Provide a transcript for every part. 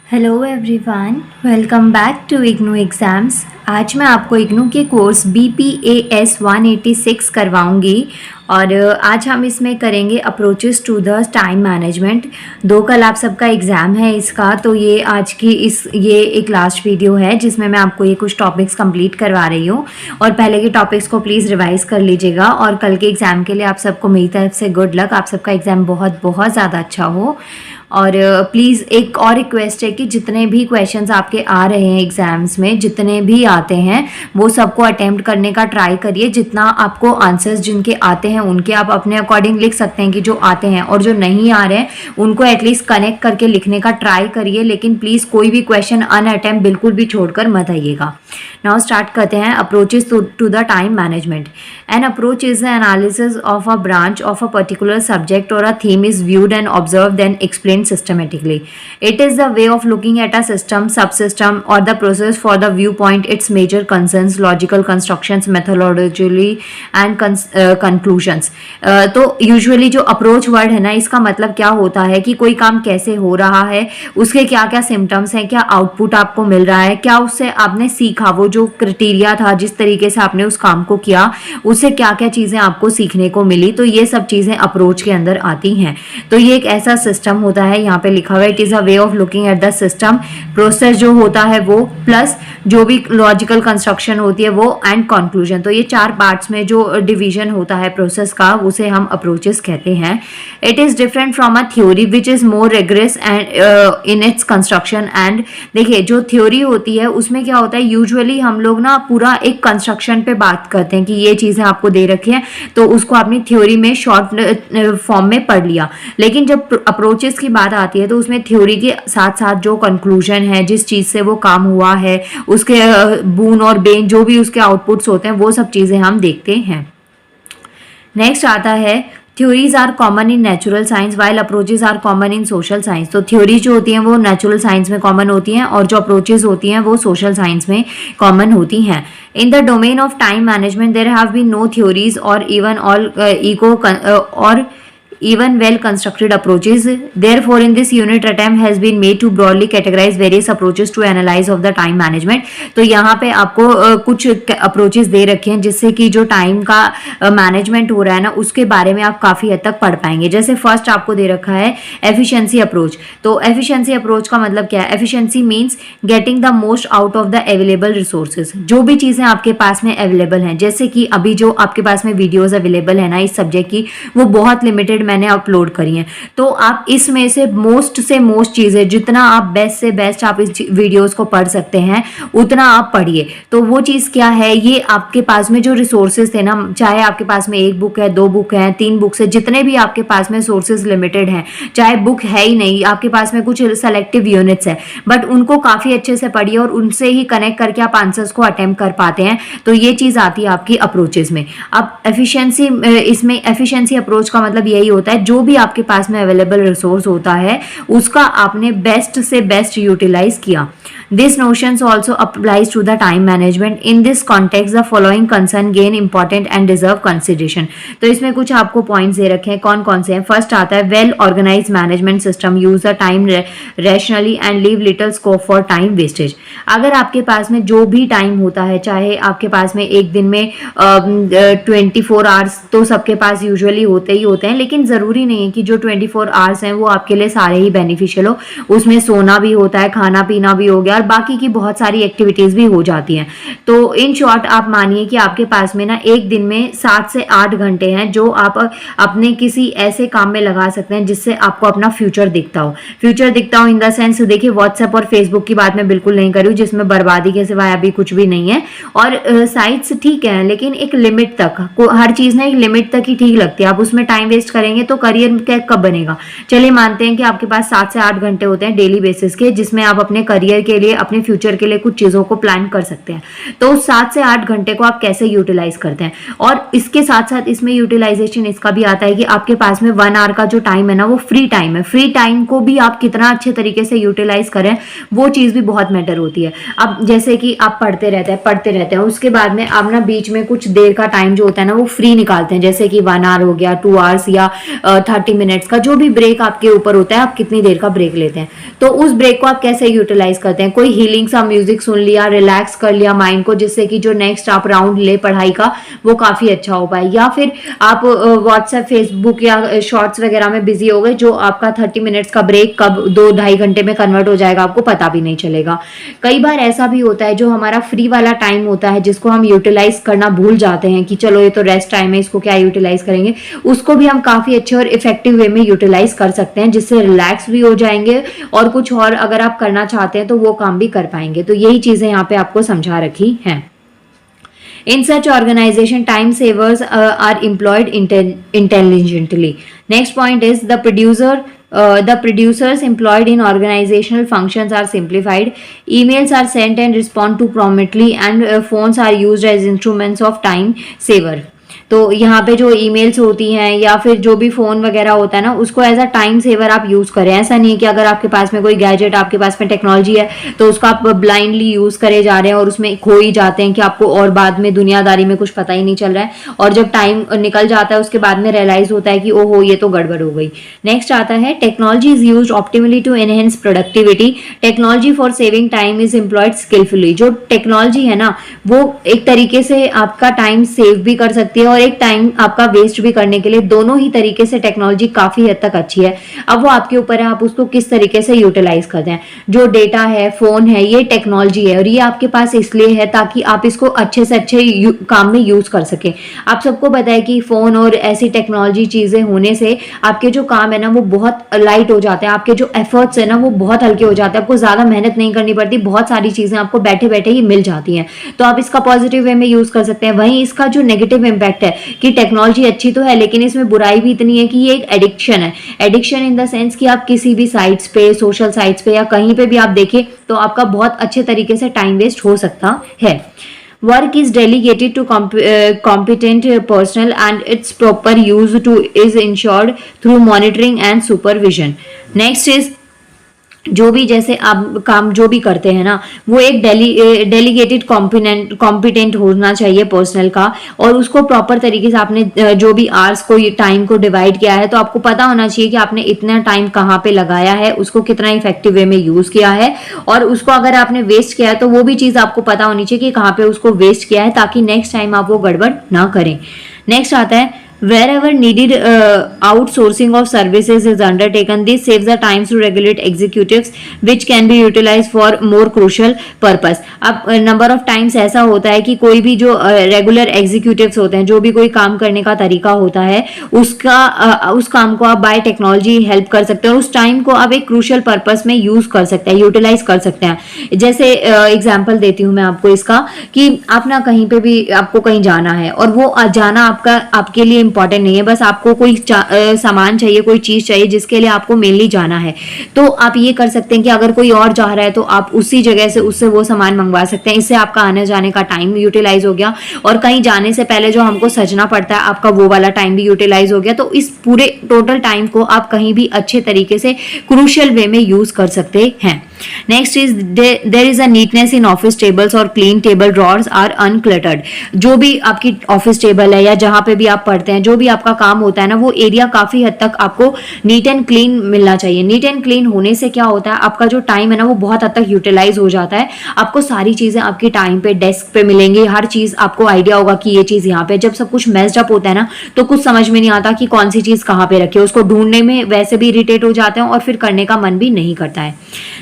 Hello everyone, welcome back to IGNOU exams. आज मैं आपको इग्नू के कोर्स BPAS 186 करवाऊंगी और आज हम इसमें करेंगे approaches to the time management. कल आप सबका एग्ज़ाम है इसका, तो ये आज की ये एक लास्ट वीडियो है जिसमें मैं आपको ये कुछ टॉपिक्स कंप्लीट करवा रही हूँ। और पहले के टॉपिक्स को प्लीज़ रिवाइज़ कर लीजिएगा और कल के एग्ज़ाम के लिए आप सबको मेरी तरफ से गुड लक। आप सबका एग्ज़ाम बहुत बहुत ज़्यादा अच्छा हो। और प्लीज़ एक और रिक्वेस्ट है कि जितने भी क्वेश्चंस आपके आ रहे हैं एग्ज़ाम्स में, जितने भी आते हैं वो सबको अटेम्प्ट करने का ट्राई करिए। जितना आपको आंसर्स जिनके आते हैं उनके आप अपने अकॉर्डिंग लिख सकते हैं कि जो आते हैं, और जो नहीं आ रहे हैं उनको एटलीस्ट कनेक्ट करके लिखने का ट्राई करिए। लेकिन प्लीज़ कोई भी क्वेश्चन अनअटेम्प्ट बिल्कुल भी छोड़कर मत आइएगा। नाउ स्टार्ट करते हैं approaches to the time management. An approach is the analysis of a branch of a particular subject और a theme is viewed and observed then explained systematically. It is the way of looking at a system, subsystem or the process for the viewpoint, its major concerns, logical constructions, methodology and conclusions. तो usually जो approach word है ना, इसका मतलब क्या होता है कि कोई काम कैसे हो रहा है, उसके क्या क्या सिम्टम्स हैं, क्या आउटपुट आपको मिल रहा है, क्या उससे आपने सीखा, वो जो क्राइटेरिया था जिस तरीके से आपने उस काम को किया उससे क्या क्या चीज़ें आपको सीखने को मिली। तो ये सब चीज़ें अप्रोच के अंदर आती हैं। तो ये एक ऐसा सिस्टम होता है, यहाँ पे लिखा हुआ है it is a way of looking at the system. Process जो होता है वो, प्लस जो भी लॉजिकल कंस्ट्रक्शन होती है वो, एंड कंक्लूजन। तो ये चार पार्ट्स में जो डिवीजन होता है प्रोसेस का, उसे हम अप्रोचेस कहते हैं। It is different from a theory which is more rigorous and in its construction. And देखिए, जो थ्योरी होती है उसमें क्या होता है, यूजुअली हम लोग ना पूरा एक कंस्ट्रक्शन पे बात करते हैं कि ये चीज़ें आपको दे रखी हैं तो उसको अपनी थ्योरी में शॉर्ट फॉर्म में पढ़ लिया। लेकिन जब अप्रोचेस की बात आती है तो उसमें थ्योरी के साथ साथ जो कंक्लूजन है, जिस चीज़ से वो काम हुआ है, उसके बून और बेन जो भी उसके आउटपुट्स होते हैं, वो सब चीज़ें हम देखते हैं। नेक्स्ट आता है theories are common in natural science while approaches are common in social science. तो थ्योरी जो होती हैं वो नेचुरल साइंस में कॉमन होती हैं और जो अप्रोचेज होती हैं वो सोशल साइंस में कॉमन होती हैं। In the domain of time management there have been no theories or even all or even well constructed approaches. Therefore, in this unit, attempt has been made to broadly categorize various approaches to analyze of the time management. तो यहाँ पे आपको कुछ approaches दे रखे हैं जिससे कि जो टाइम का मैनेजमेंट हो रहा है ना, उसके बारे में आप काफ़ी हद तक पढ़ पाएंगे। जैसे फर्स्ट आपको दे रखा है एफिशिएंसी अप्रोच। तो एफिशिएंसी अप्रोच का मतलब क्या है? Efficiency means getting the most out of the available resources. जो भी चीज़ें आपके पास में अवेलेबल हैं, जैसे कि अभी जो आपके पास में वीडियोज़ अवेलेबल है ना इस सब्जेक्ट की, वो बहुत लिमिटेड मैंने अपलोड करी हैं। तो आप इसमें से मोस्ट चीज़ें, जितना आप बेस्ट से बेस्ट आप इस वीडियोस को पढ़ सकते हैं उतना आप पढ़िए। तो वो चीज़ क्या है, ये आपके पास में जो रिसोर्सेज थे ना, चाहे आपके पास में एक बुक है, दो बुक है, तीन बुक्स है, जितने भी आपके पास में सोर्सेज लिमिटेड हैं, चाहे बुक है ही नहीं, आपके पास में कुछ सेलेक्टिव यूनिट्स है, बट उनको काफ़ी अच्छे से पढ़िए और उनसे ही कनेक्ट करके आप आंसर्स को अटेम्प्ट कर पाते हैं। तो ये चीज़ आती है आपकी अप्रोचेज में। अब एफिशिएंसी, इसमें एफिशिएंसी अप्रोच का मतलब यही होता है, जो भी आपके पास में अवेलेबल रिसोर्स होता है उसका आपने बेस्ट से बेस्ट यूटिलाइज किया। This notions also applies to the time management. In this context the following concern gain important and deserve consideration. तो इसमें कुछ आपको पॉइंट्स दे रखे हैं, कौन कौन से हैं। फर्स्ट आता है well organise management system, use the time rationally and leave little scope for time wastage. अगर आपके पास में जो भी टाइम होता है, चाहे आपके पास में एक दिन में 24 आवर्स तो सबके पास यूजुअली होते ही होते हैं, लेकिन ज़रूरी नहीं है कि जो 24 आवर्स हैं वो आपके लिए सारे ही बेनिफिशियल हो। उसमें सोना भी होता है, खाना पीना भी हो गया और बाकी की बहुत सारी एक्टिविटीज़ भी हो जाती हैं। तो इन शॉर्ट आप मानिए कि आपके पास में ना एक दिन में 7 से 8 घंटे हैं जो आप अपने किसी ऐसे काम में लगा सकते हैं जिससे आपको अपना फ्यूचर दिखता हो। फ्यूचर दिखता हो इन द सेंस, देखिए व्हाट्सएप और फेसबुक की बात मैं बिल्कुल नहीं कर रही हूँ जिसमें बर्बादी के सिवाय अभी कुछ भी नहीं है। और साइट्स ठीक है, लेकिन एक लिमिट तक, हर चीज़ ना एक लिमिट तक ही ठीक लगती है। आप उसमें टाइम वेस्ट करेंगे तो करियर कब बनेगा। चलिए मानते हैं कि आपके पास 7 से 8 घंटे होते हैं डेली बेसिस के, जिसमें आप अपने करियर के लिए, अपने फ्यूचर के लिए कुछ चीज़ों को प्लान कर सकते हैं। तो उस 7 से 8 घंटे को आप कैसे यूटिलाइज करते हैं। और इसके साथ साथ इसमें यूटिलाइजेशन इसका भी आता है कि आपके पास में 1 आवर का जो टाइम है ना, वो फ्री टाइम है। फ्री टाइम को भी आप कितना अच्छे तरीके से यूटिलाइज करें, वो चीज़ भी बहुत मैटर होती है। अब जैसे कि आप पढ़ते रहते हैं, उसके बाद में आप ना बीच में कुछ देर का टाइम जो होता है ना, वो फ्री निकालते हैं, जैसे कि 1 आवर हो गया, 2 आवर्स या 30 मिनट्स का, जो भी ब्रेक आपके ऊपर होता है, आप कितनी देर का ब्रेक लेते हैं। तो उस ब्रेक को आप कैसे यूटिलाइज करते हैं। कोई हीलिंग सा म्यूजिक सुन लिया, रिलैक्स कर लिया माइंड को, जिससे कि जो नेक्स्ट आप राउंड ले पढ़ाई का वो काफी अच्छा हो पाए। या फिर आप व्हाट्सएप, फेसबुक या शॉर्ट्स वगैरह में बिजी हो गए, जो आपका 30 मिनट्स का ब्रेक कब 2-2.5 घंटे में कन्वर्ट हो जाएगा आपको पता भी नहीं चलेगा। कई बार ऐसा भी होता है, जो हमारा फ्री वाला टाइम होता है, जिसको हम यूटिलाइज करना भूल जाते हैं कि चलो ये तो रेस्ट टाइम है, इसको क्या यूटिलाइज करेंगे, उसको भी हम काफी अच्छे और इफेक्टिव वे में यूटिलाइज कर सकते हैं, जिससे रिलैक्स भी हो जाएंगे और कुछ और अगर आप करना चाहते हैं तो वो काम भी कर पाएंगे। तो यही चीजें यहाँ पे आपको समझा रखी हैं। In such organization, time savers are employed intelligently. Next point is the producers employed in organizational functions are simplified. Emails are sent and respond to promptly, and phones are used as instruments of time saver. तो यहाँ पे जो emails होती हैं या फिर जो भी फ़ोन वगैरह होता है ना, उसको एज अ टाइम सेवर आप यूज़ करें। ऐसा नहीं कि अगर आपके पास में कोई गैजेट, आपके पास में टेक्नोलॉजी है, तो उसको आप ब्लाइंडली यूज़ करे जा रहे हैं और उसमें खो ही जाते हैं कि आपको और बाद में दुनियादारी में कुछ पता ही नहीं चल रहा है, और जब टाइम निकल जाता है उसके बाद में रियलाइज होता है कि ओहो ये तो गड़बड़ हो गई। नेक्स्ट आता है technology is used optimally to enhance productivity. Technology for saving time is employed skilfully. जो टेक्नोलॉजी है ना, वो एक तरीके से आपका टाइम सेव भी कर सकती है और एक टाइम आपका वेस्ट भी करने के लिए, दोनों ही तरीके से टेक्नोलॉजी काफी हद तक अच्छी है। अब वो आपके ऊपर है, आप उसको किस तरीके से यूटिलाइज करते हैं। जो डेटा है, फोन है, ये टेक्नोलॉजी है और ये आपके पास इसलिए है ताकि आप इसको अच्छे से अच्छे काम में यूज कर सके। आप सबको पता है कि फोन और ऐसी टेक्नोलॉजी चीजें होने से आपके जो काम है ना, वो बहुत लाइट हो जाते हैं, आपके जो एफर्ट्स है ना, वो बहुत हल्के हो जाते हैं, आपको ज्यादा मेहनत नहीं करनी पड़ती, बहुत सारी चीजें आपको बैठे बैठे ही मिल जाती हैं। तो आप इसका पॉजिटिव वे में यूज कर सकते हैं। वहीं इसका जो नेगेटिव इंपैक्ट है कि टेक्नोलॉजी अच्छी तो है, लेकिन इसमें बुराई भी इतनी है कि ये एक एडिक्शन है। एडिक्शन इन द सेंस कि आप किसी भी साइट्स पे, सोशल साइट्स पे या कहीं पे भी आप देखें तो आपका बहुत अच्छे तरीके से टाइम वेस्ट हो सकता है। Work is delegated to competent personnel and its proper use is ensured through monitoring and supervision. Next is जो भी जैसे आप काम जो भी करते हैं ना, वो एक डेलीगेटेड कॉम्पिटेंट होना चाहिए पर्सनल का, और उसको प्रॉपर तरीके से आपने जो भी आवर्स को, टाइम को डिवाइड किया है, तो आपको पता होना चाहिए कि आपने इतना टाइम कहाँ पे लगाया है, उसको कितना इफेक्टिव वे में यूज किया है, और उसको अगर आपने वेस्ट किया है तो वो भी चीज आपको पता होनी चाहिए कि कहाँ पे उसको वेस्ट किया है, ताकि नेक्स्ट टाइम आप वो गड़बड़ ना करें। नेक्स्ट आता है wherever needed outsourcing of services is undertaken. This saves the time to regulate executives which can be utilized for more crucial purpose. अब नंबर ऑफ टाइम्स ऐसा होता है कि कोई भी जो रेगुलर एग्जीक्यूटिव्स होते हैं, जो भी कोई काम करने का तरीका होता है, उस काम को आप बाय टेक्नोलॉजी हेल्प कर सकते हैं और उस टाइम को आप एक क्रूशियल पर्पस में यूज कर सकते हैं, यूटिलाइज कर सकते हैं। जैसे एग्जाम्पल देती हूँ मैं आपको इसका, कि आप ना कहीं पे भी आपको कहीं जाना है और वो जाना आपके लिए इंपॉर्टेंट नहीं है, बस आपको कोई सामान चाहिए, कोई चीज चाहिए जिसके लिए आपको मेनली जाना है, तो आप ये कर सकते हैं कि अगर कोई और जा रहा है तो आप उसी जगह से उससे वो सामान मंगवा सकते हैं। इससे आपका आने जाने का टाइम यूटिलाइज हो गया और कहीं जाने से पहले जो हमको सजना पड़ता है, आपका वो वाला टाइम भी यूटिलाइज हो गया। तो इस पूरे टोटल टाइम को आप कहीं भी अच्छे तरीके से क्रूशियल वे में यूज कर सकते हैं। Next is there is a neatness in office tables और clean table drawers are uncluttered. जो भी आपकी ऑफिस टेबल है या जहां पे भी आप पढ़ते हैं, जो भी आपका काम होता है ना, वो एरिया काफी हद तक आपको नीट एंड क्लीन मिलना चाहिए। नीट एंड क्लीन होने से क्या होता है, आपका जो टाइम है ना, वो बहुत हद तक यूटिलाइज हो जाता है। आपको सारी चीजें आपकी टाइम पे डेस्क पे मिलेंगी, हर चीज आपको आइडिया होगा कि ये चीज यहाँ पे। जब सब कुछ मेस्ड अप होता है ना, तो कुछ समझ में नहीं आता कि कौन सी चीज कहाँ पे रखी है, उसको ढूंढने में वैसे भी इरिटेट हो जाते हैं और फिर करने का मन भी नहीं करता है।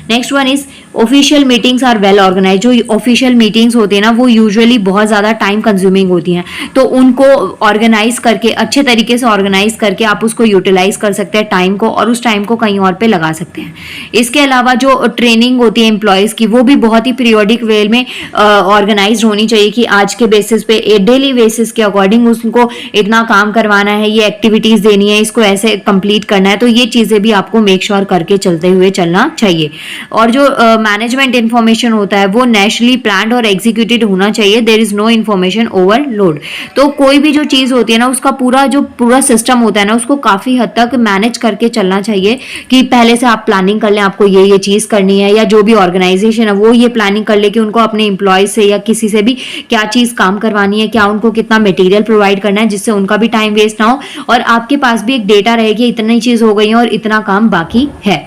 Next one is official meetings are well organise. जो ऑफिशियल मीटिंग्स होती है ना, वो यूजुअली बहुत ज्यादा टाइम कंज्यूमिंग होती हैं, तो उनको ऑर्गेनाइज करके, अच्छे तरीके से ऑर्गेनाइज करके आप उसको यूटिलाइज कर सकते हैं टाइम को, और उस टाइम को कहीं और पे लगा सकते हैं। इसके अलावा जो ट्रेनिंग होती है एम्प्लॉयज की, वो भी बहुत ही पीरियोडिक वे में ऑर्गेनाइज होनी चाहिए कि आज के बेसिस पे, डेली बेसिस के अकॉर्डिंग उसको इतना काम करवाना है, ये एक्टिविटीज देनी है, इसको ऐसे कंप्लीट करना है। तो ये चीजें भी आपको मेक श्योर करके चलते हुए चलना चाहिए। और जो मैनेजमेंट इन्फॉर्मेशन होता है वो नेशनली प्लान्ड और एग्जीक्यूटेड होना चाहिए। There is no information overload. तो कोई भी जो चीज़ होती है ना उसका पूरा सिस्टम होता है ना उसको काफ़ी हद तक मैनेज करके चलना चाहिए कि पहले से आप प्लानिंग कर लें आपको ये चीज़ करनी है, या जो भी ऑर्गेनाइजेशन है वो ये प्लानिंग कर ले कि उनको अपने एम्प्लॉय से या किसी से भी क्या चीज़ काम करवानी है, क्या उनको कितना मटेरियल प्रोवाइड करना है जिससे उनका भी टाइम वेस्ट ना हो और आपके पास भी एक डेटा रहे कि इतनी चीज़ हो गई है और इतना काम बाकी है।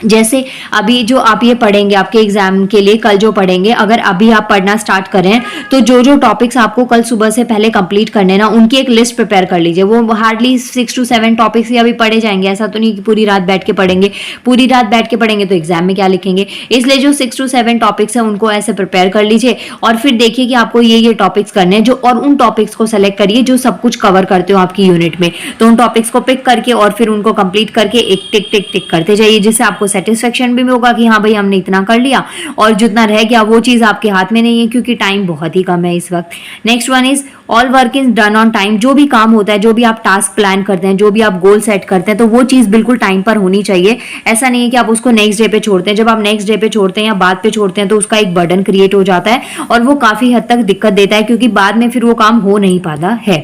जैसे अभी जो आप ये पढ़ेंगे आपके एग्जाम के लिए कल जो पढ़ेंगे, अगर अभी आप पढ़ना स्टार्ट करें तो जो जो टॉपिक्स आपको कल सुबह से पहले कंप्लीट करने ना उनकी एक लिस्ट प्रिपेयर कर लीजिए। वो हार्डली 6 to 7 टॉपिक्स ही अभी पढ़े जाएंगे, ऐसा तो नहीं कि पूरी रात बैठ के पढ़ेंगे। पूरी रात बैठ के पढ़ेंगे तो एग्जाम में क्या लिखेंगे, इसलिए जो 6 to 7 टॉपिक्स है उनको ऐसे प्रिपेयर कर लीजिए और फिर देखिए कि आपको ये टॉपिक्स करने हैं जो, और उन टॉपिक्स को सेलेक्ट करिए जो सब कुछ कवर करते हो आपकी यूनिट में। तो उन टॉपिक्स को पिक करके और फिर उनको कंप्लीट करके एक टिक टिक टिक करते जाइए, जिससे आपको सेटिस्फेक्शन भी होगा कि हाँ भाई हमने इतना कर लिया, और जितना रह गया वो चीज आपके हाथ में नहीं है क्योंकि टाइम बहुत ही कम है इस वक्त। Next one is all work is done on time. जो भी काम होता है, जो भी आप टास्क प्लान करते हैं, जो भी आप गोल सेट करते हैं, तो वो चीज बिल्कुल टाइम पर होनी चाहिए। ऐसा नहीं है कि आप उसको नेक्स्ट डे पे छोड़ते हैं। जब आप नेक्स्ट डे पे छोड़ते हैं या बाद पे छोड़ते हैं तो उसका एक बर्डन क्रिएट हो जाता है और वो काफी हद तक दिक्कत देता है क्योंकि बाद में फिर वो काम हो नहीं पाता है।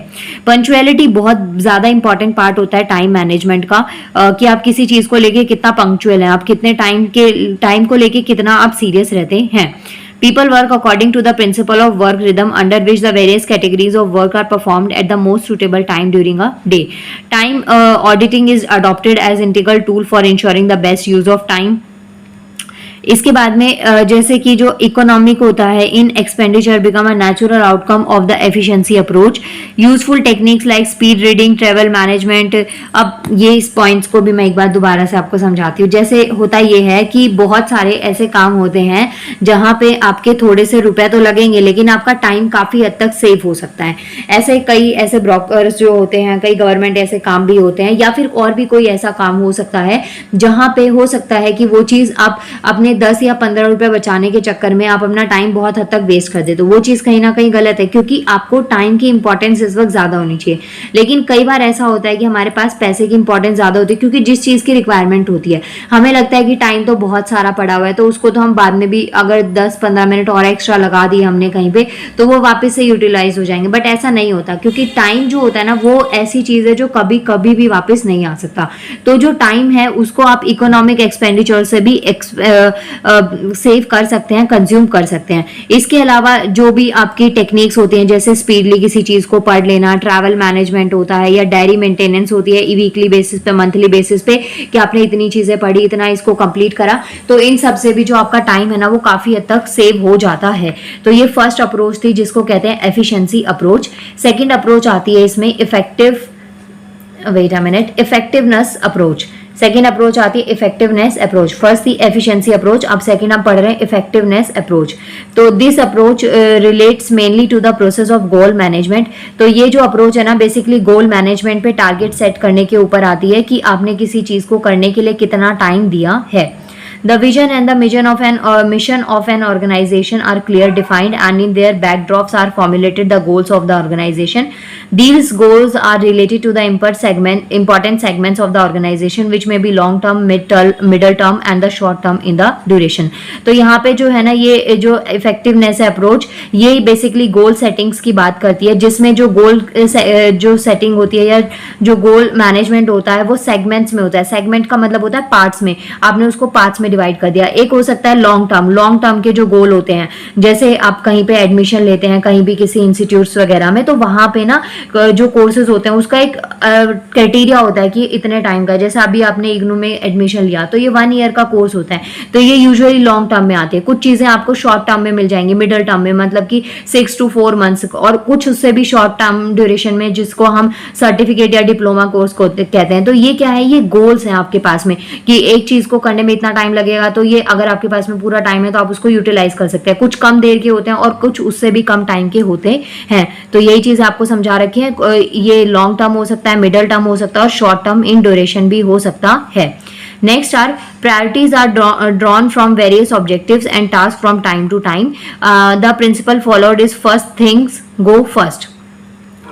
पंक्चुअलिटी बहुत ज्यादा इंपॉर्टेंट पार्ट होता है टाइम मैनेजमेंट का, कि आप किसी चीज को लेके कितना पंक्चुअल है, आप कितने टाइम को लेके कितना आप सीरियस रहते हैं। People work according to the principle of work rhythm under which the various categories of work are performed at the most suitable time during a day. Time auditing is adopted as integral tool for ensuring the best use of time. इसके बाद में जैसे कि जो economic होता है, in expenditure become a natural outcome of the efficiency approach. Useful techniques like speed reading, travel management. अब ये इस पॉइंट्स को भी मैं एक बार दोबारा से आपको समझाती हूँ। जैसे होता ये है कि बहुत सारे ऐसे काम होते हैं जहाँ पे आपके थोड़े से रुपए तो लगेंगे लेकिन आपका टाइम काफी हद तक सेव हो सकता है। ऐसे कई ऐसे ब्रोकर्स जो होते हैं, कई गवर्नमेंट ऐसे काम भी होते हैं, या फिर और भी कोई ऐसा काम हो सकता है जहाँ पे हो सकता है कि वो चीज आप अपने 10 या 15 रुपए बचाने के चक्कर में आप अपना टाइम बहुत हद तक वेस्ट कर देते, तो वो चीज कहीं ना कहीं गलत है क्योंकि आपको टाइम की इंपॉर्टेंस इस वक्त ज्यादा होनी चाहिए। लेकिन कई बार ऐसा होता है कि हमारे पास पैसे की इंपॉर्टेंस ज्यादा होती है क्योंकि जिस चीज की रिक्वायरमेंट होती है हमें लगता है कि टाइम तो बहुत सारा पड़ा हुआ है तो उसको तो हम बाद में भी अगर 10-15 मिनट और एक्स्ट्रा लगा दिए हमने कहीं पे तो वो वापस से यूटिलाइज हो जाएंगे। बट ऐसा नहीं होता क्योंकि टाइम जो होता है ना वो ऐसी चीज है जो कभी कभी भी वापस नहीं आ सकता। तो जो टाइम है उसको आप इकोनॉमिक एक्सपेंडिचर से भी सेव कर सकते हैं, कंज्यूम कर सकते हैं। इसके अलावा जो भी आपकी टेक्निक्स होती हैं जैसे स्पीडली किसी चीज को पढ़ लेना, ट्रैवल मैनेजमेंट होता है, या डायरी मेंटेनेंस होती है वीकली बेसिस पे, मंथली बेसिस पे कि आपने इतनी चीजें पढ़ी, इतना इसको कंप्लीट करा, तो इन सब से भी जो आपका टाइम है ना वो काफी हद तक सेव हो जाता है। तो ये फर्स्ट अप्रोच थी जिसको कहते हैं एफिशिएंसी अप्रोच। सेकंड अप्रोच आती है इसमें इफेक्टिवनेस अप्रोच। सेकेंड अप्रोच आती है इफेक्टिवनेस अप्रोच। फर्स्ट थी एफिशिएंसी अप्रोच, अब सेकेंड हम पढ़ रहे हैं इफेक्टिवनेस अप्रोच। तो this approach relates mainly to the process of goal management. तो ये जो अप्रोच है ना बेसिकली गोल मैनेजमेंट पे टारगेट सेट करने के ऊपर आती है कि आपने किसी चीज को करने के लिए कितना टाइम दिया है। The vision and the mission of an organization are clear defined and in their backdrops are formulated the goals of the organization. These goals are related to the important segments of the organization which may be long term, middle term and the short term in the duration. तो यहाँ पे जो है ना ये जो effectiveness approach ये basically गोल settings की बात करती है जिसमें जो गोल जो सेटिंग होती है या जो गोल मैनेजमेंट होता है वो सेगमेंट्स में होता है। सेगमेंट का मतलब होता है पार्ट्स में, आपने उसको पार्ट्स में डिवाइड कर दिया। एक हो सकता है लॉन्ग टर्म के जो गोल होते हैं, जैसे आप कहीं पे एडमिशन लेते हैं कहीं भी किसी इंस्टीट्यूट्स वगैरह में, तो वहां पे ना जो कोर्सेज होते हैं उसका एक क्राइटेरिया होता है कि इतने टाइम का, जैसे अभी आपने इग्नू में एडमिशन लिया तो ये 1 ईयर का कोर्स होता है, तो ये यूजुअली लॉन्ग टर्म में आती है। कुछ चीजें आपको शॉर्ट टर्म में मिल जाएंगी, मिडिल टर्म में मतलब कि 6 to 4 मंथ्स, और कुछ उससे भी शॉर्ट टर्म ड्यूरेशन में जिसको हम सर्टिफिकेट या डिप्लोमा कोर्स को कहते हैं। तो ये क्या है, ये गोल्स हैं आपके पास में कि एक चीज को करने में इतना टाइम लगेगा, तो ये अगर आपके पास में पूरा टाइम है तो आप उसको यूटिलाइज कर सकते हैं। कुछ कम देर के होते हैं और कुछ उससे भी कम टाइम के होते हैं। तो यही चीज आपको समझा रखी है, ये लॉन्ग टर्म हो सकता है, मिडिल टर्म हो सकता है और शॉर्ट टर्म इन ड्यूरेशन भी हो सकता है। Next are priorities are drawn from various objectives and tasks from time to time. The principle followed is first things go first.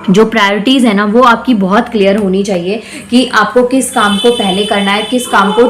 जो प्रायोरिटीज है ना वो आपकी बहुत क्लियर होनी चाहिए कि आपको किस काम को पहले करना है, किस काम को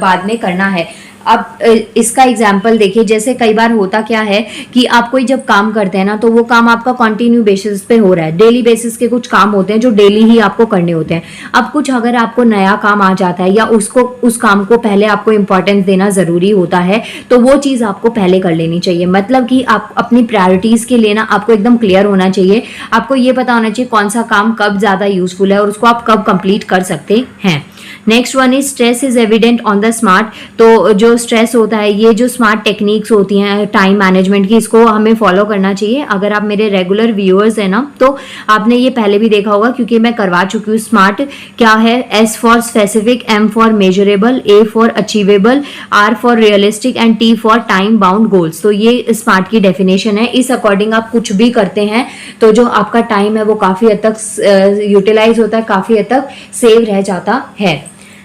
बाद में करना है। अब इसका एग्जाम्पल देखिए, जैसे कई बार होता क्या है कि आप कोई जब काम करते हैं ना, तो वो काम आपका कंटिन्यू बेसिस पे हो रहा है, डेली बेसिस के कुछ काम होते हैं जो डेली ही आपको करने होते हैं। अब कुछ अगर आपको नया काम आ जाता है या उस काम को पहले आपको इंपॉर्टेंस देना जरूरी होता है, तो वो चीज आपको पहले कर लेनी चाहिए। मतलब कि आप अपनी प्रायोरिटीज के लिए ना आपको एकदम क्लियर होना चाहिए, आपको ये पता होना चाहिए कौन सा काम कब ज्यादा यूजफुल है और उसको आप कब कंप्लीट कर सकते हैं। Next one is stress is evident on the smart. तो जो स्ट्रेस होता है, ये जो स्मार्ट टेक्निक्स होती हैं टाइम मैनेजमेंट की, इसको हमें फॉलो करना चाहिए। अगर आप मेरे रेगुलर व्यूअर्स हैं ना, तो आपने ये पहले भी देखा होगा क्योंकि मैं करवा चुकी हूँ। स्मार्ट क्या है? S for specific, M for measurable, A for achievable, R for realistic and T for time bound goals. तो ये स्मार्ट की डेफिनेशन है। इस अकॉर्डिंग आप कुछ भी करते हैं तो जो आपका टाइम है वो काफी हद तक यूटिलाइज होता है, काफी हद तक सेव रह जाता है।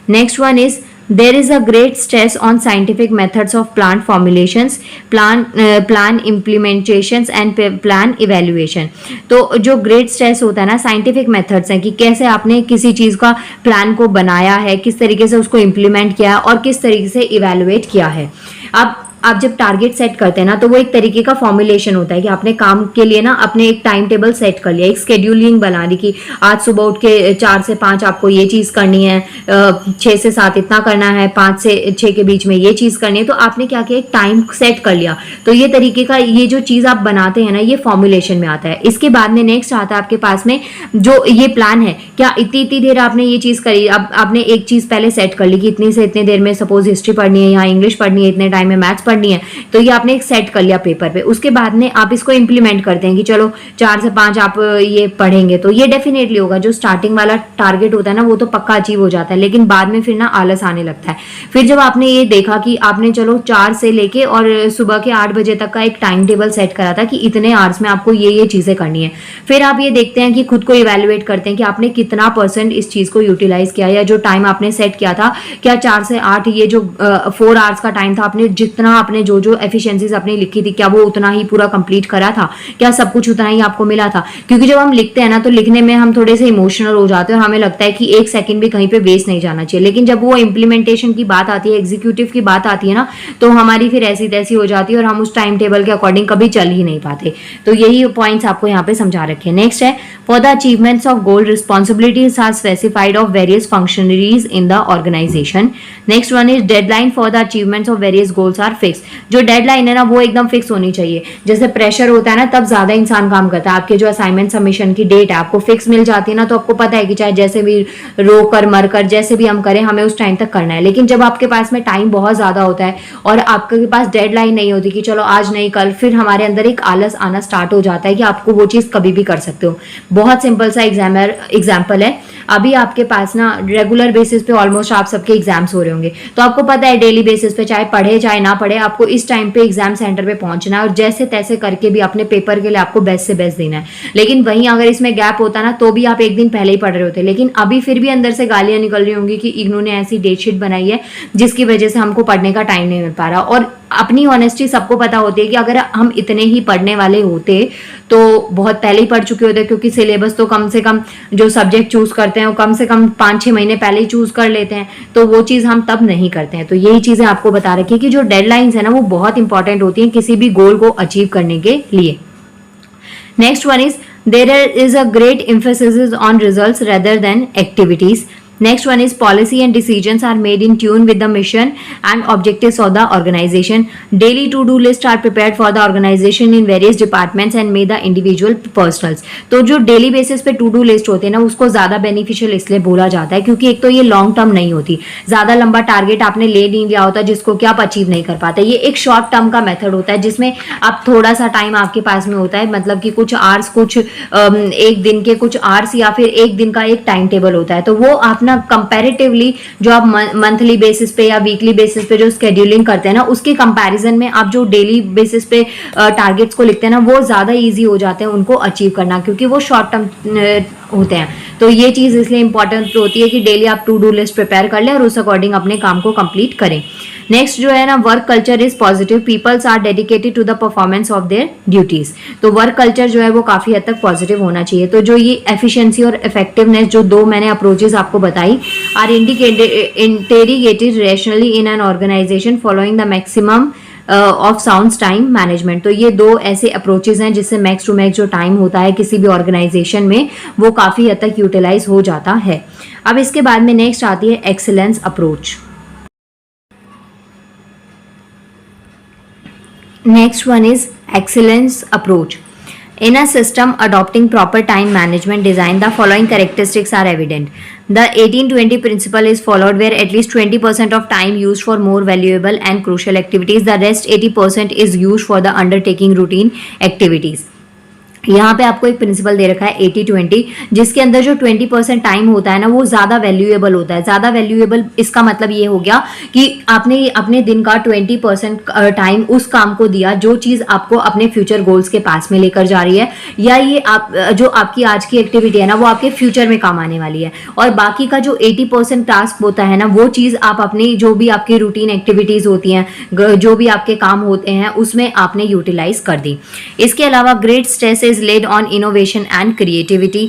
Next one is there is a great stress on scientific methods of plant formulations, plan implementations and plan evaluation। तो जो great stress होता है ना साइंटिफिक मेथड्स हैं कि कैसे आपने किसी चीज का प्लान को बनाया है, किस तरीके से उसको इम्प्लीमेंट किया है और किस तरीके से इवेलुएट किया है। अब आप जब टारगेट सेट करते हैं ना, तो वो एक तरीके का फॉर्मुलेशन होता है कि आपने काम के लिए ना अपने एक टाइम टेबल सेट कर लिया, एक स्केड्यूलिंग बना ली कि आज सुबह उठ के 4 से 5 आपको ये चीज करनी है, 6 से 7 इतना करना है, 5 से 6 के बीच में ये चीज करनी है। तो आपने क्या किया, एक टाइम सेट कर लिया। तो ये तरीके का ये जो चीज आप बनाते हैं ना, ये फॉर्मुलेशन में आता है। इसके बाद में नेक्स्ट आता है आपके पास में जो ये प्लान है, क्या इतनी इतनी देर आपने ये चीज करी। अब आपने एक चीज पहले सेट कर ली कि इतनी से इतने देर में सपोज हिस्ट्री पढ़नी है या इंग्लिश पढ़नी है, इतने टाइम में मैथ्स पढ़नी है, तो ये आपने एक सेट कर लिया पेपर पे। उसके बाद में आप इसको इंप्लीमेंट करते हैं कि चलो 4 से 5 आप ये पढ़ेंगे, तो ये डेफिनेटली होगा। जो स्टार्टिंग वाला टारगेट होता है ना, वो तो पक्का अचीव हो जाता है, लेकिन बाद में फिर ना आलस आने लगता है। फिर जब आपने ये देखा कि आपने चलो 4 से लेके और सुबह के 8 बजे तक का एक टाइम टेबल सेट करा था कि इतने आवर्स में आपको ये चीजें करनी है, फिर आप ये देखते हैं कि खुद को इवेलुएट करते हैं कि आपने कितना % इस चीज को यूटिलाइज किया, या जो टाइम आपने सेट किया था, क्या 4 से 8 ये जो 4 आवर्स का टाइम था, आपने जितना आपने जो एफिशिएंसीज अपनी लिखी थी, क्या वो उतना ही पूरा कंप्लीट करा था, क्या सब कुछ उतना ही आपको मिला था। क्योंकि जब हम लिखते हैं ना, तो लिखने में हम थोड़े से इमोशनल हो जाते हैं और हमें लगता है कि 1 सेकंड भी कहीं पे वेस्ट नहीं जाना चाहिए। लेकिन जब वो इंप्लीमेंटेशन की बात आती है, एग्जीक्यूटिव की बात आती है ना, तो हमारी फिर ऐसी तैसी हो जाती है और हम उस टाइम टेबल के अकॉर्डिंग कभी चल ही नहीं पाते। तो यही पॉइंट्स आपको यहाँ पे समझा रखे हैं। नेक्स्ट है for the achievements of goal responsibilities are specified of various functionaries in the organisation. Next one is deadline for the achievements of various goals are fix. जो डेडलाइन है ना, वो एकदम फिक्स होनी चाहिए। जैसे प्रेशर होता है ना, तब ज्यादा इंसान काम करता है। आपके जो असाइनमेंट सबमिशन की डेट है आपको फिक्स मिल जाती है ना, तो आपको पता है कि चाहे जैसे भी रो कर मर कर जैसे भी हम करें, हमें उस टाइम तक करना है। लेकिन जब आपके पास में टाइम बहुत ज्यादा होता है और आपके पास डेडलाइन नहीं होती कि चलो आज नहीं कल, फिर हमारे अंदर एक आलस आना स्टार्ट हो जाता है कि आपको वो चीज कभी भी कर सकते हो। बहुत सिंपल सा एग्जाम्पल है, अभी आपके पास ना रेगुलर बेसिस पे ऑलमोस्ट आप सबके एग्जाम्स हो रहे होंगे, तो आपको पता है डेली बेसिस पे चाहे पढ़े चाहे ना पढ़े, आपको इस टाइम पे एग्जाम सेंटर पे पहुंचना है और जैसे तैसे करके भी अपने पेपर के लिए आपको बेस्ट से बेस्ट देना है। लेकिन वहीं अगर इसमें गैप होता ना, तो भी आप एक दिन पहले ही पढ़ रहे होते। लेकिन अभी फिर भी अंदर से गालियां निकल रही होंगी कि इग्नू ने ऐसी डेट शीट बनाई है जिसकी वजह से हमको पढ़ने का टाइम नहीं मिल पा रहा। और अपनी ऑनेस्टी सबको पता होती है कि अगर हम इतने ही पढ़ने वाले होते तो बहुत पहले ही पढ़ चुके होते, क्योंकि सिलेबस तो कम से कम जो सब्जेक्ट चूज करते हैं वो कम से कम 5-6 महीने पहले ही चूज कर लेते हैं, तो वो चीज हम तब नहीं करते हैं। तो यही चीजें आपको बता रखी है कि जो डेडलाइंस है ना, वो बहुत इंपॉर्टेंट होती है किसी भी गोल को अचीव करने के लिए। Next one is there is a great emphasis on results rather than activities. Next one is policy and decisions are made in tune with the mission and objectives of the organization. Daily to-do lists are prepared for the organization in various departments and made the individual personals. तो जो daily basis पे to do list होते हैं ना, उसको ज्यादा beneficial इसलिए बोला जाता है क्योंकि एक तो ये लॉन्ग टर्म नहीं होती, ज्यादा लंबा टारगेट आपने ले नहीं लिया होता जिसको कि आप अचीव नहीं कर पाते। ये एक शॉर्ट टर्म का मेथड होता है जिसमें आप थोड़ा सा टाइम आपके पास में होता है, मतलब कि कुछ आवर्स, कुछ एक दिन के कुछ आवर्स या फिर एक दिन का एक टाइम टेबल होता है। तो वो आप ना कंपैरेटिवली जो आप मंथली बेसिस पे या वीकली बेसिस पे जो स्केड्यूलिंग करते हैं ना, उसके कंपैरिजन में आप जो डेली बेसिस पे टारगेट्स को लिखते हैं ना, वो ज्यादा इजी हो जाते हैं उनको अचीव करना, क्योंकि वो शॉर्ट टर्म होते हैं। तो ये चीज इसलिए इंपॉर्टेंट होती है कि डेली आप टू डू लिस्ट प्रिपेयर कर लें और उस अकॉर्डिंग अपने काम को कंप्लीट करें। नेक्स्ट जो है ना, work culture is positive, peoples are dedicated to the performance of their duties. तो वर्क कल्चर जो है वो काफी हद तक पॉजिटिव होना चाहिए। तो जो ये एफिशिएंसी और इफेक्टिवनेस जो दो मैंने अप्रोचेस आपको बताई, are integrated rationally in an organisation following the maximum of sound time management. तो ये दो ऐसे अप्रोचेज हैं जिससे मैक्स टू मैक्स जो टाइम होता है किसी भी ऑर्गेनाइजेशन में वो काफी हद तक यूटिलाइज हो जाता है। अब इसके बाद में नेक्स्ट आती है excellence approach. Next one is excellence approach. In a system adopting proper time management design, the following characteristics are evident. The 18-20 principle is followed, where at least 20% of time used for more valuable and crucial activities. The rest 80% is used for the undertaking routine activities. यहाँ पे आपको एक principal दे रखा है 80-20, जिसके अंदर जो 20% time होता है ना वो ज़्यादा वैल्यूएबल होता है। ज़्यादा वैल्यूएबल इसका मतलब ये हो गया कि आपने अपने दिन का 20% टाइम उस काम को दिया जो चीज़ आपको अपने फ्यूचर गोल्स के पास में लेकर जा रही है, या ये आप जो आपकी आज की एक्टिविटी है ना वो आपके फ्यूचर में काम आने वाली है। और बाकी का जो 80% टास्क होता है ना वो चीज़ आप अपनी जो भी आपकी रूटीन एक्टिविटीज़ होती हैं, जो भी आपके काम होते हैं उसमें आपने यूटिलाइज कर दी। इसके अलावा great stress is laid on innovation and creativity.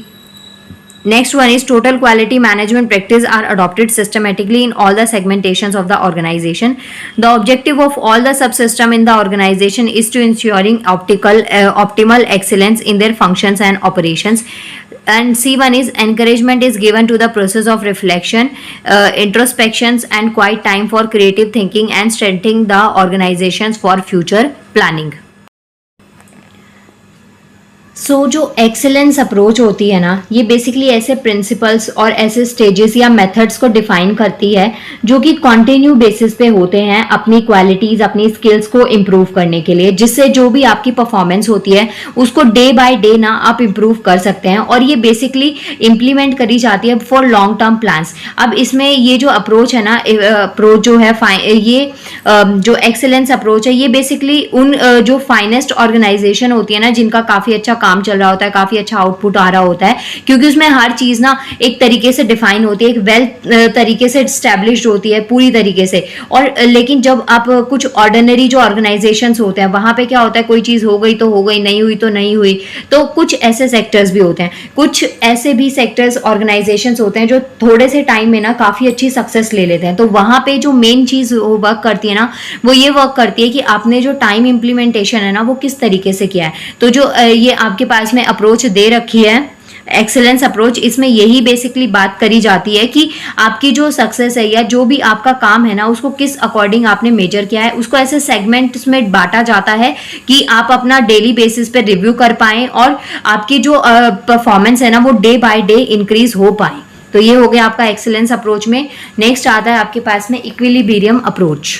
Next one is total quality management practice are adopted systematically in all the segmentations of the organization. The objective of all the subsystem in the organization is to ensuring optimal excellence in their functions and operations. And C1 is encouragement is given to the process of reflection, introspections and quiet time for creative thinking and strengthening the organizations for future planning. जो excellence approach होती है ना ये basically ऐसे principles और ऐसे stages या methods को डिफाइन करती है जो कि कॉन्टिन्यू बेसिस पे होते हैं अपनी क्वालिटीज अपनी स्किल्स को इम्प्रूव करने के लिए, जिससे जो भी आपकी परफॉर्मेंस होती है उसको डे बाय डे ना आप इम्प्रूव कर सकते हैं। और ये बेसिकली इम्प्लीमेंट करी जाती है फॉर लॉन्ग टर्म प्लान्स। अब इसमें ये जो अप्रोच है ना, अप्रोच जो है ये जो एक्सेलेंस अप्रोच है ये बेसिकली उन जो फाइनेस्ट ऑर्गेनाइजेशन होती है ना जिनका काफी अच्छा काम चल रहा होता है, काफी अच्छा आउटपुट आ रहा होता है, क्योंकि उसमें हर चीज ना एक तरीके से डिफाइन होती है, एक वेल तरीके से एस्टैब्लिश्ड होती है पूरी तरीके से। और लेकिन जब आप कुछ ऑर्डिनरी जो ऑर्गेनाइजेशंस होते हैं वहां पे क्या होता है, कोई चीज हो गई तो हो गई, नहीं हुई तो नहीं हुई। तो कुछ ऐसे सेक्टर्स भी होते हैं, कुछ ऐसे भी सेक्टर्स ऑर्गेनाइजेशंस होते हैं जो थोड़े से टाइम में ना काफी अच्छी सक्सेस ले लेते हैं। तो वहां पे जो मेन चीज वर्क करती है ना वो ये वर्क करती है कि आपने जो टाइम इंप्लीमेंटेशन है ना वो किस तरीके से किया है। तो जो ये आपके पास में अप्रोच दे रखी है एक्सेलेंस अप्रोच, इसमें यही बेसिकली बात करी जाती है कि आपकी जो सक्सेस है या जो भी आपका काम है ना उसको किस अकॉर्डिंग आपने मेजर किया है। उसको ऐसे सेगमेंट्स में बांटा जाता है कि आप अपना डेली बेसिस पे रिव्यू कर पाएं और आपकी जो परफॉर्मेंस है ना वो डे बाय डे इंक्रीज हो पाए। तो ये हो गया आपका एक्सेलेंस अप्रोच में। नेक्स्ट आता है आपके पास में equilibrium approach.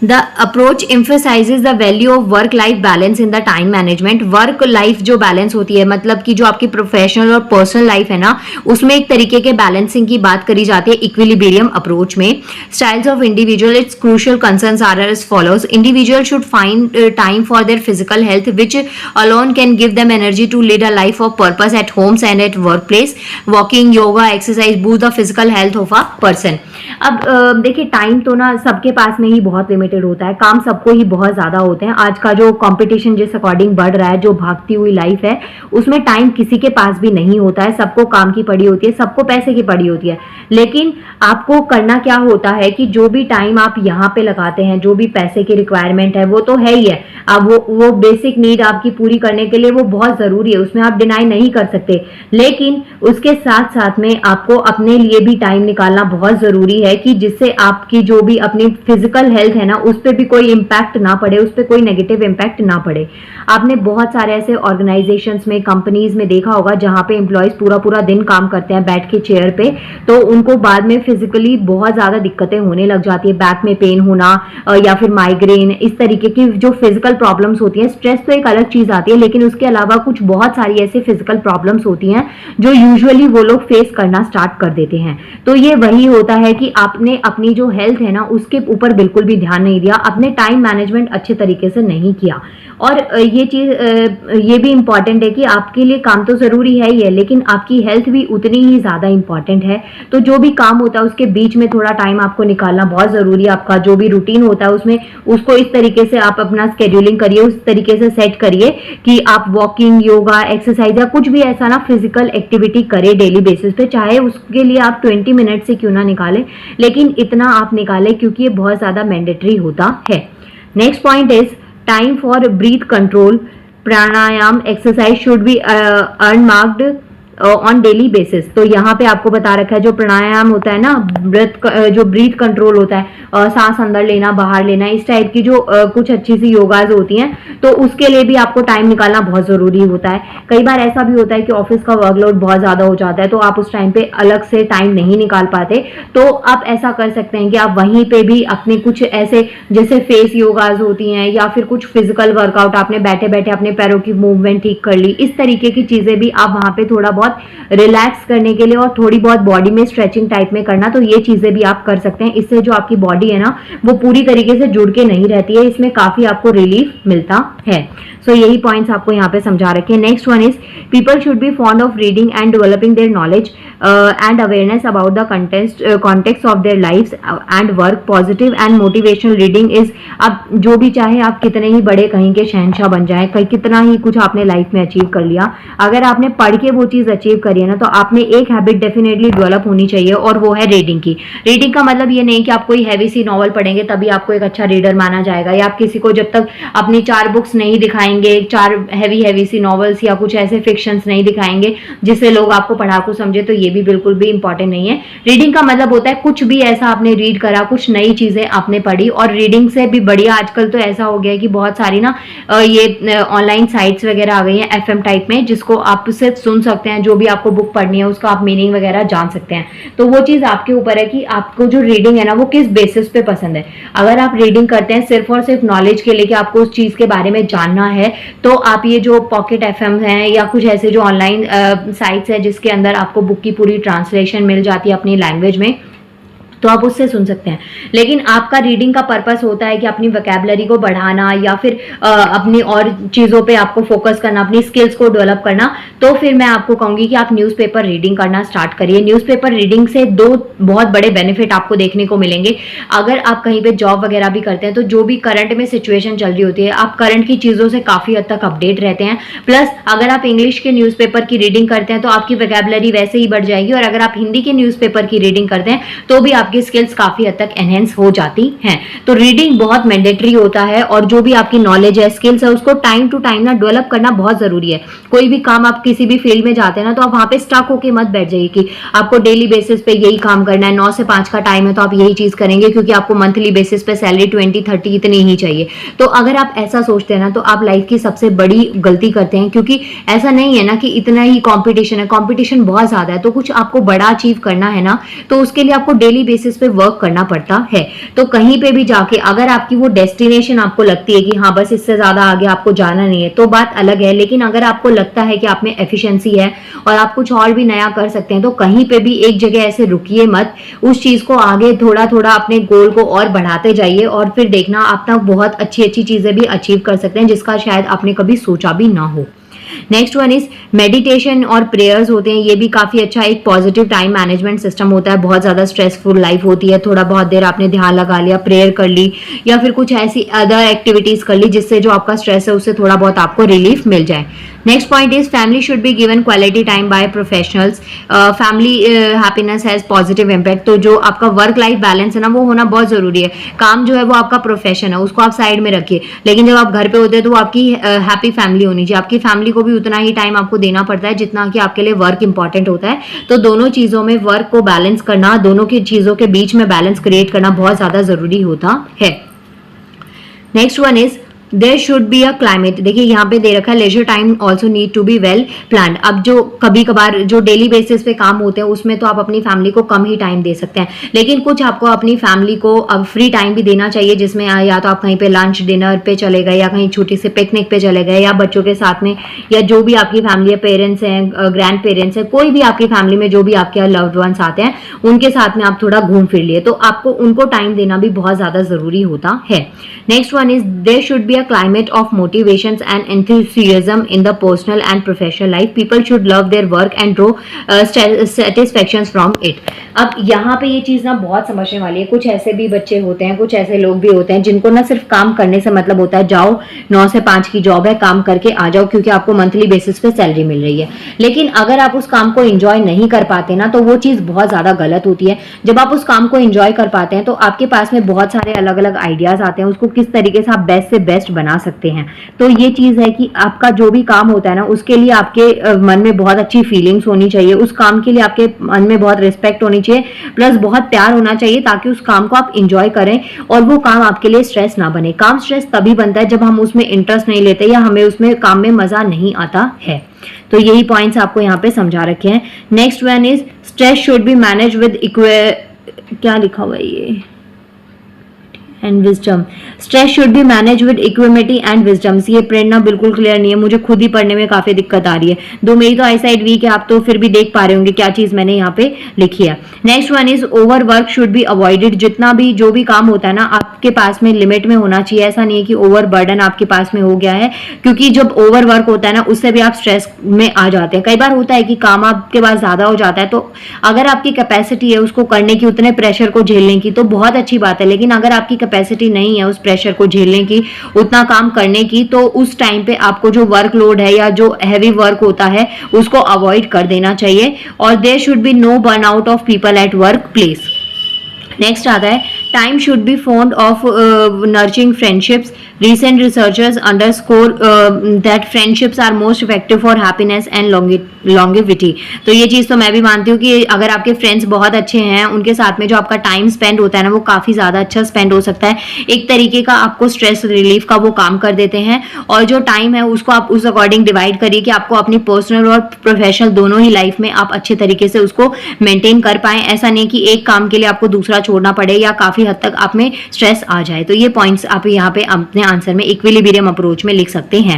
The approach emphasizes the value of work-life balance in the time management. Work-life जो balance होती है मतलब कि जो आपकी प्रोफेशनल और पर्सनल लाइफ है ना उसमें एक तरीके के बैलेंसिंग की बात करी जाती है इक्विलिब्रियम अप्रोच में। Styles of individual, its crucial concerns are as follows. Individual should find time for their physical health, which alone can give them energy to lead a life of purpose at homes and at workplace. Walking, yoga, exercise boost the physical health of a person. अब देखिए time तो ना सबके पास में ही बहुत limited होता है, काम सबको ही बहुत ज़्यादा होते हैं। आज का जो कंपटीशन जिस अकॉर्डिंग बढ़ रहा है, जो भागती हुई लाइफ है उसमें टाइम किसी के पास भी नहीं होता है। सबको काम की पड़ी होती है, सबको पैसे की पड़ी होती है। लेकिन आपको करना क्या होता है कि जो भी टाइम आप यहाँ पे लगाते हैं, जो भी पैसे की रिक्वायरमेंट है वो तो है ही है। अब वो बेसिक नीड आपकी पूरी करने के लिए वो बहुत ज़रूरी है, उसमें आप डिनाई नहीं कर सकते। लेकिन उसके साथ साथ में आपको अपने लिए भी टाइम निकालना बहुत ज़रूरी है कि जिससे आपकी जो भी अपनी फिजिकल हेल्थ है ना उस पर भी कोई इम्पैक्ट ना पड़े, उस पर कोई नेगेटिव इम्पैक्ट ना पड़े। आपने बहुत सारे ऐसे ऑर्गेनाइजेशंस में, कंपनीज में देखा होगा जहां पे एम्प्लॉयज पूरा पूरा दिन काम करते हैं बैठ के चेयर पे, तो उनको बाद में फिजिकली बहुत ज़्यादा दिक्कतें होने लग जाती है, बैक में पेन होना या फिर माइग्रेन, इस तरीके की जो फिजिकल प्रॉब्लम्स होती हैं। स्ट्रेस तो एक अलग चीज़ आती है, लेकिन उसके अलावा कुछ बहुत सारी ऐसी फिजिकल प्रॉब्लम्स होती हैं जो यूजुअली वो लोग फेस करना स्टार्ट कर देते हैं। तो ये वही होता है कि आपने अपनी जो हेल्थ है ना उसके ऊपर बिल्कुल भी ध्यान ध्यान नहीं दिया, अपने टाइम मैनेजमेंट अच्छे तरीके से नहीं किया। और ये चीज़ ये भी इम्पॉर्टेंट है कि आपके लिए काम तो ज़रूरी है ही है, लेकिन आपकी हेल्थ भी उतनी ही ज़्यादा इम्पॉर्टेंट है। तो जो भी काम होता है उसके बीच में थोड़ा टाइम आपको निकालना बहुत ज़रूरी है। आपका जो भी रूटीन होता है उसमें उसको इस तरीके से आप अपना स्केड्यूलिंग करिए, उस तरीके से सेट करिए कि आप वॉकिंग, योगा, एक्सरसाइज या कुछ भी ऐसा ना फिजिकल एक्टिविटी करें डेली बेसिस पे, चाहे उसके लिए आप 20 मिनट से क्यों ना निकालें, लेकिन इतना आप निकालें क्योंकि ये बहुत ज़्यादा मैंडेटरी होता है। Next point is time for breath control, pranayama, exercise should be earmarked on daily basis. तो यहाँ पे आपको बता रखा है जो प्राणायाम होता है ना, जो ब्रीथ कंट्रोल होता है, सांस अंदर लेना बाहर लेना, इस टाइप की जो कुछ अच्छी सी योगाज होती हैं, तो उसके लिए भी आपको टाइम निकालना बहुत ज़रूरी होता है। कई बार ऐसा भी होता है कि ऑफिस का वर्कलोड बहुत ज़्यादा हो जाता है, तो आप उस टाइम पे अलग से टाइम नहीं निकाल पाते, तो आप ऐसा कर सकते हैं कि आप वहीं पे भी अपने कुछ ऐसे जैसे फेस योगाज होती हैं या फिर कुछ फिजिकल वर्कआउट, आपने बैठे बैठे अपने पैरों की मूवमेंट ठीक कर ली, इस तरीके की चीज़ें भी आप वहाँ पे थोड़ा बहुत रिलैक्स करने के लिए और थोड़ी बहुत बॉडी में स्ट्रेचिंग टाइप में करना, तो ये चीजें भी आप कर सकते हैं। इससे जो आपकी बॉडी है ना वो पूरी तरीके से जुड़ के नहीं रहती है, इसमें काफी आपको रिलीफ मिलता है। सो यही पॉइंट्स आपको यहाँ पे समझा रखे हैं। Next one is people should be fond of reading and developing their knowledge and awareness about the context of their life and work. Positive and motivational reading is, आप जो भी चाहे आप कितने ही बड़े कहीं के शहंशाह बन जाए, कहीं कितना ही कुछ आपने लाइफ में अचीव कर लिया, अगर आपने पढ़ के वो चीज अचीव करी है ना, तो आप में एक हैबिट डेफिनेटली डेवलप होनी चाहिए और वो है रीडिंग की। रीडिंग का मतलब ये नहीं कि आप कोई हैवी सी नॉवल पढ़ेंगे तभी आपको एक अच्छा रीडर माना जाएगा, या आप किसी को जब तक अपनी 4 बुक्स नहीं दिखाएंगे, 4 हैवी सी नॉवेल्स या कुछ ऐसे फिक्शंस नहीं दिखाएंगे जिससे लोग आपको पढ़ाकू समझे, तो ये भी बिल्कुल भी इंपॉर्टेंट नहीं है। रीडिंग का मतलब होता है कुछ भी ऐसा आपने रीड करा, कुछ नई चीजें आपने पढ़ी। और रीडिंग से भी बढ़िया आजकल तो ऐसा हो गया है कि बहुत सारी ना ये ऑनलाइन साइट्स वगैरह आ गई हैं एफएम टाइप में, जिसको आप सिर्फ सुन सकते हैं, जो भी आपको बुक पढ़नी है उसका आप मीनिंग वगैरह जान सकते हैं। तो वो चीज आपके ऊपर है कि आपको जो रीडिंग है ना वो किस बेसिस पे पसंद है। अगर आप रीडिंग करते हैं सिर्फ और सिर्फ नॉलेज के लिए कि आपको उस चीज के बारे में जानना है, तो आप ये जो पॉकेट एफएम है या कुछ ऐसे जो ऑनलाइन साइट्स है जिसके अंदर आपको बुक की पूरी ट्रांसलेशन मिल जाती है अपनी लैंग्वेज में, तो आप उससे सुन सकते हैं। लेकिन आपका रीडिंग का पर्पस होता है कि अपनी वोकैबुलरी को बढ़ाना या फिर अपनी और चीज़ों पे आपको फोकस करना, अपनी स्किल्स को डेवलप करना, तो फिर मैं आपको कहूँगी कि आप न्यूज़पेपर रीडिंग करना स्टार्ट करिए। न्यूज़पेपर रीडिंग से 2 बहुत बड़े बेनिफिट आपको देखने को मिलेंगे। अगर आप कहीं पे जॉब वगैरह भी करते हैं तो जो भी करंट में सिचुएशन चल रही होती है, आप करंट की चीज़ों से काफ़ी हद तक अपडेट रहते हैं। प्लस अगर आप इंग्लिश के न्यूज़पेपर की रीडिंग करते हैं तो आपकी वोकैबुलरी वैसे ही बढ़ जाएगी, और अगर आप हिंदी के न्यूज़पेपर की रीडिंग करते हैं तो भी आपकी स्किल्स काफी हद तक एनहेंस हो जाती हैं। तो रीडिंग बहुत मैंडेटरी होता है, और जो भी आपकी नॉलेज है, स्किल्स है, उसको टाइम टू टाइम ना डेवलप करना बहुत जरूरी है। कोई भी काम आप किसी भी फील्ड में जाते हैं ना, तो आप वहां पे स्टक होके मत बैठ जाइए कि आपको डेली बेसिस पे यही काम करना है, 9 से 5 का टाइम है तो आप यही चीज करेंगे क्योंकि आपको मंथली बेसिस पे सैलरी 20-30 इतनी ही चाहिए। तो अगर आप ऐसा सोचते हैं ना, तो आप लाइफ की सबसे बड़ी गलती करते हैं, क्योंकि ऐसा नहीं है ना कि इतना ही कॉम्पिटिशन है, कॉम्पिटिशन बहुत ज्यादा है। तो कुछ आपको बड़ा अचीव करना है ना, तो उसके लिए आपको डेली बेसिस पे वर्क करना पड़ता है। तो कहीं पे भी जाके अगर आपकी वो डेस्टिनेशन आपको लगती है कि हाँ बस इससे ज्यादा आगे आपको जाना नहीं है, तो बात अलग है। लेकिन अगर आपको लगता है कि आप में एफिशिएंसी है और आप कुछ और भी नया कर सकते हैं, तो कहीं पे भी एक जगह ऐसे रुकिए मत, उस चीज को आगे थोड़ा थोड़ा अपने गोल को और बढ़ाते जाइए, और फिर देखना आप तक बहुत अच्छी अच्छी चीजें भी अचीव कर सकते हैं जिसका शायद आपने कभी सोचा भी ना हो। नेक्स्ट वन इज मेडिटेशन और प्रेयर्स होते हैं। ये भी काफी अच्छा एक पॉजिटिव टाइम मैनेजमेंट सिस्टम होता है। बहुत ज्यादा स्ट्रेसफुल लाइफ होती है, थोड़ा बहुत देर आपने ध्यान लगा लिया, प्रेयर कर ली, या फिर कुछ ऐसी अदर एक्टिविटीज कर ली जिससे जो आपका स्ट्रेस है उससे थोड़ा बहुत आपको रिलीफ मिल जाए। Next point is family should be given quality time by professionals. Family happiness has positive impact. तो जो आपका वर्क लाइफ बैलेंस है ना, वो होना बहुत जरूरी है। काम जो है वो आपका प्रोफेशन है, उसको आप साइड में रखिए, लेकिन जब आप घर पे होते हैं तो वो आपकी हैप्पी फैमिली होनी चाहिए। आपकी फैमिली को भी उतना ही टाइम आपको देना पड़ता है जितना कि आपके लिए वर्क इंपॉर्टेंट होता है। तो दोनों चीजों में वर्क को बैलेंस करना, दोनों की चीजों के बीच में बैलेंस क्रिएट करना बहुत ज्यादा जरूरी होता है। Next one is there should be a climate, देखिए यहाँ पे दे रखा है leisure time also need to be well planned. अब जो कभी कभार जो डेली बेसिस पे काम होते हैं उसमें तो आप अपनी फैमिली को कम ही टाइम दे सकते हैं, लेकिन कुछ आपको अपनी फैमिली को अब फ्री टाइम भी देना चाहिए, जिसमें या तो आप कहीं पे लंच डिनर पे चले गए या कहीं छोटी सी पिकनिक पे चले गए या बच्चों के साथ में, या जो भी आपकी फैमिली है, पेरेंट्स हैं, ग्रैंड पेरेंट्स हैं, कोई भी आपकी फैमिली में जो भी आपके लव्ड वंस आते हैं उनके साथ में आप थोड़ा घूम फिर लिए, तो आपको उनको टाइम देना भी बहुत ज्यादा जरूरी होता है। Next one is there should be a climate of motivations and enthusiasm in the personal and professional life. People should love their work and draw satisfactions from it. अब यहाँ पे ये चीज़ ना बहुत समझने वाली है। कुछ ऐसे भी बच्चे होते हैं, कुछ ऐसे लोग भी होते हैं जिनको ना सिर्फ काम करने से मतलब होता है, जाओ 9 से 5 की जॉब है, काम करके आ जाओ क्योंकि आपको मंथली बेसिस पे सैलरी मिल रही है। लेकिन अगर आप उस काम को एंजॉय नहीं कर पाते ना, तो वो चीज़ बहुत ज़्यादा गलत होती है। जब आप उस काम को एंजॉय कर पाते हैं तो आपके पास में बहुत सारे अलग अलग आइडियाज आते हैं, उसको किस तरीके से आप बेस्ट से बेस्ट बना सकते हैं। तो ये चीज़ है कि आपका जो भी काम होता है ना, उसके लिए आपके मन में बहुत अच्छी फीलिंग्स होनी चाहिए, उस काम के लिए आपके मन में बहुत रिस्पेक्ट होनी चाहिए, प्लस बहुत प्यार होना चाहिए, ताकि उस काम को आप इंजॉय करें और वो काम आपके लिए स्ट्रेस ना बने। काम स्ट्रेस तभी बनता है जब हम उसमें इंटरेस्ट नहीं लेते या हमें उसमें काम में मजा नहीं आता है। तो यही पॉइंट्स आपको यहाँ पे समझा रखे हैं। Next one is stress should be manage with क्या लिखा हुआ है ये and wisdom. Stress should be manage with equanimity and wisdom. ये प्रेरणा बिल्कुल क्लियर नहीं है, मुझे खुद ही पढ़ने में काफी दिक्कत आ रही है। दो मेरी तो आई साइड वीक है, आप तो फिर भी देख पा रहे होंगे क्या चीज मैंने यहाँ पे लिखी है। Next one is over work should be avoided. जितना भी जो भी काम होता है ना, आपके पास में लिमिट में होना चाहिए। ऐसा नहीं है कि ओवर बर्डन आपके पास में हो गया है, क्योंकि जब ओवर वर्क होता है ना, उससे भी आप स्ट्रेस में आ जाते हैं। कई बार होता है कि काम आपके पास ज्यादा हो जाता है, तो अगर आपकी कैपेसिटी है उसको करने की, उतने प्रेशर को झेलने की, तो बहुत अच्छी बात है। लेकिन अगर आपकी कैपेसिटी नहीं है उस प्रेशर को झेलने की, उतना काम करने की, तो उस टाइम पे आपको जो वर्कलोड है या जो हैवी वर्क होता है उसको अवॉइड कर देना चाहिए। और there should be no burn out of people at workplace. Next आता है time should be fond of nurturing friendships. Recent researchers underscore that friendships are most effective for happiness and longevity. तो ये चीज़ तो मैं भी मानती हूँ कि अगर आपके फ्रेंड्स बहुत अच्छे हैं, उनके साथ में जो आपका टाइम स्पेंड होता है ना, वो काफ़ी ज़्यादा अच्छा स्पेंड हो सकता है। एक तरीके का आपको स्ट्रेस रिलीफ का वो काम कर देते हैं। और जो टाइम है उसको आप उस अकॉर्डिंग डिवाइड करिए कि आपको अपनी पर्सनल और प्रोफेशनल दोनों ही लाइफ में आप अच्छे तरीके से उसको मेंटेन कर पाएं। ऐसा नहीं कि एक काम के लिए आपको दूसरा छोड़ना पड़े या काफ़ी हद तक आप में स्ट्रेस आ जाए। तो ये पॉइंट्स आप यहाँ पे अपने आंसर में इक्विलिब्रियम अप्रोच में लिख सकते हैं।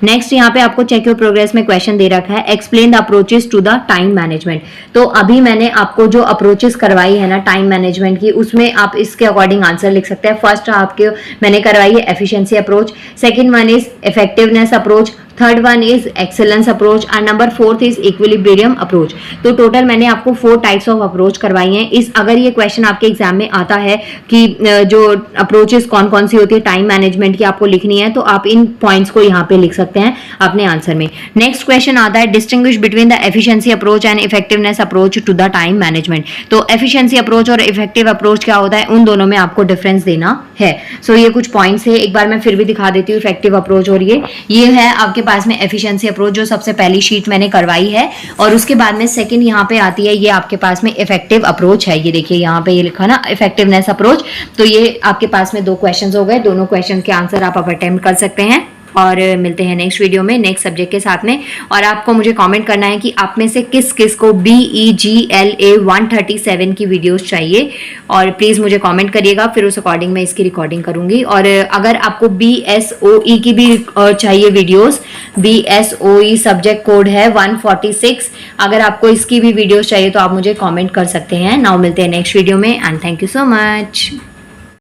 नेक्स्ट यहाँ पे आपको चेक योर प्रोग्रेस में क्वेश्चन दे रखा है, explain the approaches to the time management. तो अभी मैंने आपको जो अप्रोचेस करवाई है ना टाइम मैनेजमेंट की, उसमें आप इसके अकॉर्डिंग आंसर लिख सकते हैं। फर्स्ट आपके मैंने करवाई है efficiency approach, second one is effectiveness approach, third one is excellence approach and number fourth is equilibrium approach. तो टोटल मैंने आपको 4 टाइप्स ऑफ अप्रोच करवाई हैं। इस अगर ये क्वेश्चन आपके एग्जाम में आता है कि जो अप्रोचेस कौन कौन सी होती है टाइम मैनेजमेंट की आपको लिखनी है, तो आप इन पॉइंट्स को यहाँ पे लिख सकते हैं अपने आंसर में। नेक्स्ट क्वेश्चन आता है distinguish between the efficiency approach and effectiveness approach to the time management. तो एफिशिएंसी अप्रोच और इफेक्टिव अप्रोच क्या होता है, उन दोनों में आपको डिफरेंस देना है। सो ये कुछ पॉइंट्स है, एक बार मैं फिर भी दिखा देती हूँ इफेक्टिव अप्रोच। और ये है आपके पास में एफिशिएंसी अप्रोच, जो सबसे पहली शीट मैंने करवाई है। और उसके बाद में सेकंड यहाँ पे आती है, ये आपके पास में इफेक्टिव अप्रोच है। ये देखिए यहाँ पे ये लिखा ना इफेक्टिवनेस अप्रोच। तो ये आपके पास में 2 क्वेश्चन हो गए, दोनों क्वेश्चन के आंसर आप अब अटेम्प्ट कर सकते हैं। और मिलते हैं नेक्स्ट वीडियो में नेक्स्ट सब्जेक्ट के साथ में। और आपको मुझे कमेंट करना है कि आप में से किस किस को BEGLA 137 की वीडियोस चाहिए, और प्लीज़ मुझे कमेंट करिएगा, फिर उस अकॉर्डिंग मैं इसकी रिकॉर्डिंग करूंगी। और अगर आपको BSOE की भी चाहिए वीडियोस, BSOE सब्जेक्ट कोड है 146, अगर आपको इसकी भी वीडियोस चाहिए तो आप मुझे कॉमेंट कर सकते हैं। नाउ मिलते हैं नेक्स्ट वीडियो में and thank you so much.